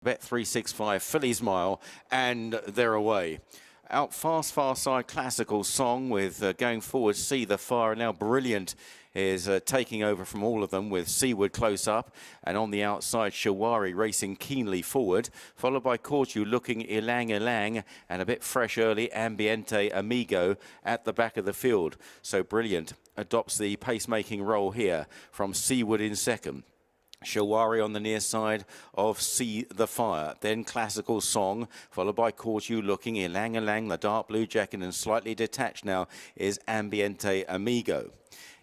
Bet 365, Phillies Mile, and they're away. Out fast, far side, Classical Song with going forward, See the Fire. Now Brilliant is taking over from all of them with Seaward close up. And on the outside, Shawari racing keenly forward, followed by Cortu looking Ylanf, and a bit fresh early, Ambiente Amigo at the back of the field. So Brilliant adopts the pacemaking role here from Seaward in second. Shawari on the near side of See the Fire, then Classical Song, followed by Cortu looking Ylanf, the dark blue jacket, and slightly detached now is Ambiente Amigo.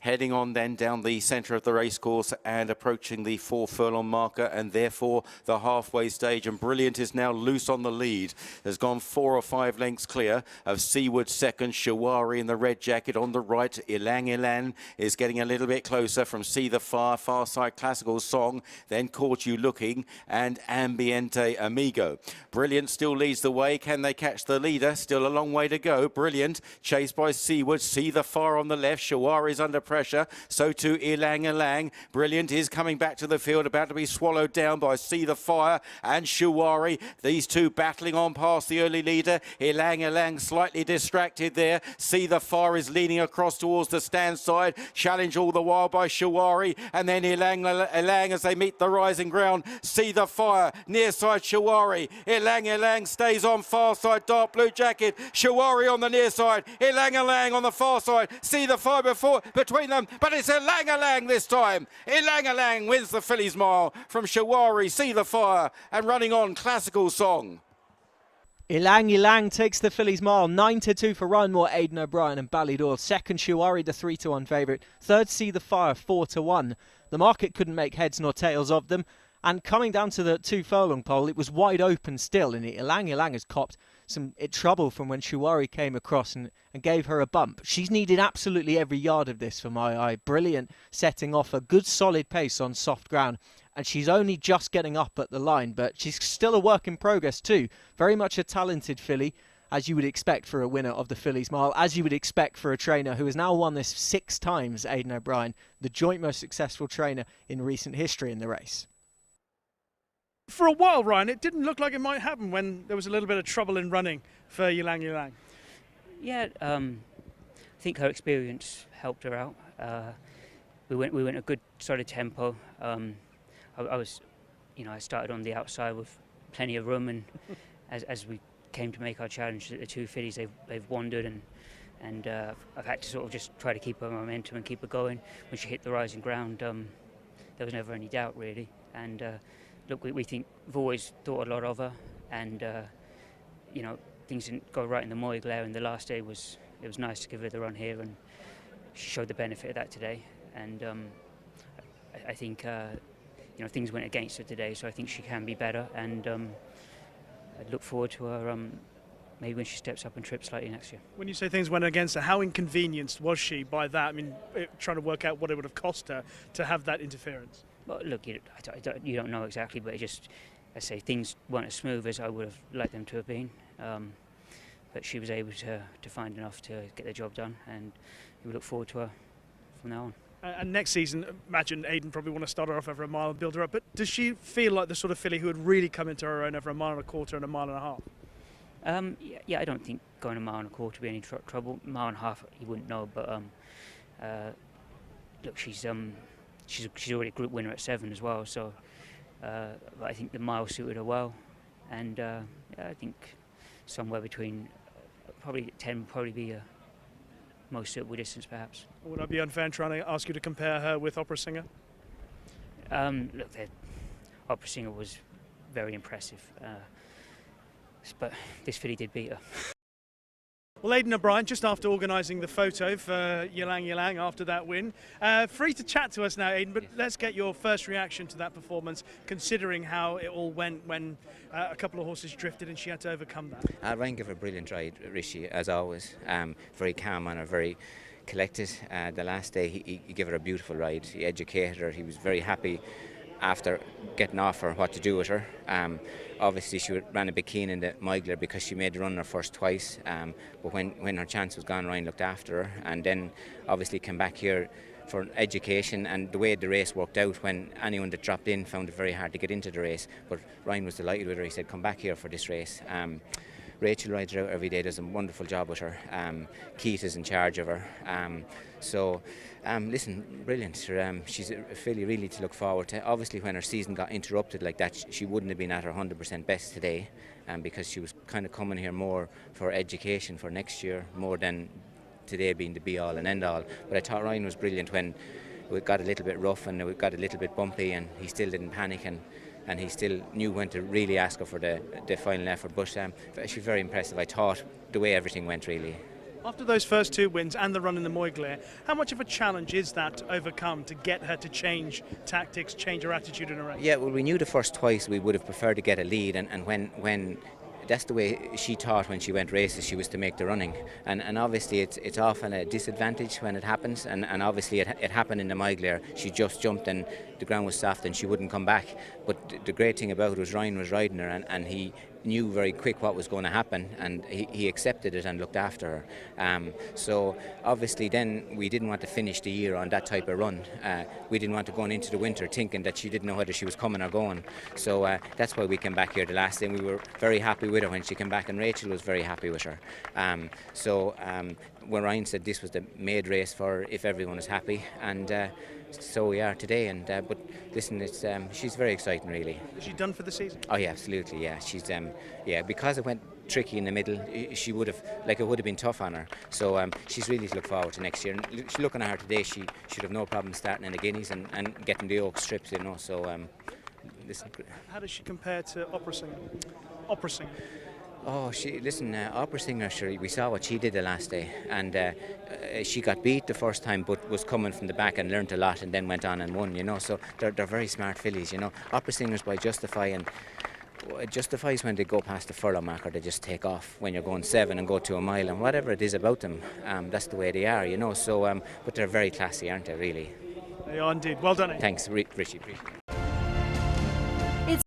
Heading on then down the centre of the racecourse and approaching the 4 furlong marker and therefore the halfway stage, and Brilliant is now loose on the lead. Has gone 4 or 5 lengths clear of Seaward second. Shawari in the red jacket on the right. Ylanf is getting a little bit closer from See the Fire, far side Classical Song, then Cortu looking and Ambiente Amigo. Brilliant still leads the way. Can they catch the leader? Still a long way to go. Brilliant chased by Seaward. See the Fire on the left. Shawari's under pressure, so too Ylanf. Brilliant is coming back to the field, about to be swallowed down by See the Fire and Shawari. These two battling on past the early leader. Ylanf slightly distracted there. See the Fire is leaning across towards the stand side, challenged all the while by Shawari, and then Ylanf as they meet the rising ground. See the Fire near side Shawari. Ylanf stays on far side, dark blue jacket. Shawari on the near side. Ylanf on the far side. See the Fire between them, but it's Ylanf this time. Ylanf wins the Phillies Mile from Shawari, See the Fire, and running on Classical Song. Ylanf takes the Phillies Mile, 9-2 for Ryan Moore, Aidan, Obrien and Ballydor. Second, Shawari, the 3-1 favourite. Third, See the Fire, 4-1. The market couldn't make heads nor tails of them. And coming down to the 2 furlong pole, it was wide open still, and Ylanf has copped some trouble from when Shawari came across and gave her a bump. She's needed absolutely every yard of this for my eye. Brilliant setting off a good solid pace on soft ground, and she's only just getting up at the line, but she's still a work in progress too. Very much a talented filly, as you would expect for a winner of the Phillies Mile, as you would expect for a trainer who has now won this 6 times, Aidan O'Brien, the joint most successful trainer in recent history in the race. For a while, Ryan, it didn't look like it might happen when there was a little bit of trouble in running for Ylanf. Yeah, I think her experience helped her out. We went a good solid tempo. I started on the outside with plenty of room, and as we came to make our challenge, the 2 fillies they've wandered, and I've had to sort of just try to keep her momentum and keep her going. When she hit the rising ground, there was never any doubt really, and. Look, we've always thought a lot of her, and things didn't go right in the Moy Glare, and the last day it was nice to give her the run here, and she showed the benefit of that today. And I think things went against her today, so I think she can be better, and I look forward to her maybe when she steps up and trips slightly next year. When you say things went against her, how inconvenienced was she by that? I mean, trying to work out what it would have cost her to have that interference. Well, look, you don't know exactly, but I say things weren't as smooth as I would have liked them to have been. But she was able to find enough to get the job done, and we look forward to her from now on. And next season, imagine Aidan probably want to start her off over a mile and build her up. But does she feel like the sort of filly who would really come into her own over a 1.25 miles and a 1.5 miles? Yeah, I don't think going 1.25 miles would be any trouble. 1.5 miles, you wouldn't know, but look, she's already a group winner at 7 as well, so I think the mile suited her well, and I think somewhere between probably 10 would probably be a most suitable distance perhaps. Would I be unfair in trying to ask you to compare her with Opera Singer? Look, Opera Singer was very impressive, but this filly did beat her. Well, Aidan O'Brien, just after organising the photo for Ylanf after that win. Free to chat to us now, Aidan, but let's get your first reaction to that performance, considering how it all went when a couple of horses drifted and she had to overcome that. Ryan gave a brilliant ride, Rishi, as always. Very calm and very collected. The last day he gave her a beautiful ride. He educated her. He was very happy after getting off her what to do with her. Obviously she ran a bit keen in the Moigler because she made the run her first twice, but when her chance was gone, Ryan looked after her, and then obviously came back here for education, and the way the race worked out, when anyone that dropped in found it very hard to get into the race. But Ryan was delighted with her. He said, come back here for this race. Rachel rides her out every day, does a wonderful job with her. Keith is in charge of her. Listen, brilliant. She's a filly really to look forward to. Obviously, when her season got interrupted like that, she wouldn't have been at her 100% best today, because she was kind of coming here more for education for next year, more than today being the be-all and end-all. But I thought Ryan was brilliant when it got a little bit rough and it got a little bit bumpy, and he still didn't panic, and he still knew when to really ask her for the final effort. But she's very impressive. I thought the way everything went, really. After those first 2 wins and the run in the Moyglare, how much of a challenge is that to overcome, to get her to change tactics, change her attitude in a race? Yeah, well, we knew the first twice we would have preferred to get a lead, and when that's the way she thought when she went races, she was to make the running, and obviously it's often a disadvantage when it happens, and obviously it happened in the Moyglare. She just jumped and the ground was soft and she wouldn't come back. But the great thing about it was Ryan was riding her, and he knew very quick what was going to happen, and he accepted it and looked after her. So obviously then we didn't want to finish the year on that type of run. We didn't want to go into the winter thinking that she didn't know whether she was coming or going. So that's why we came back here the last day. We were very happy with her when she came back, and Rachel was very happy with her. When Ryan said this was the made race for her if everyone is happy, and so we are today. And but listen, she's very exciting, really. Is she done for the season? Oh yeah, absolutely. Yeah, she's because it went tricky in the middle. She would have it would have been tough on her. So she's really to look forward to next year. And looking at her today, she should have no problem starting in the Guineas and getting the Oak strips, you know. So listen. How does she compare to Opera Singer? Opera Singer. Oh, Opera Singer, sure, we saw what she did the last day, and she got beat the first time, but was coming from the back and learnt a lot, and then went on and won, you know. So they're very smart fillies, you know. Opera Singers by Justify, and Justify's when they go past the furlong marker, they just take off when you're going 7 and go to a mile, and whatever it is about them, that's the way they are, you know. So, but they're very classy, aren't they, really? They are indeed. Well done, eh? Thanks, Richie. Appreciate it.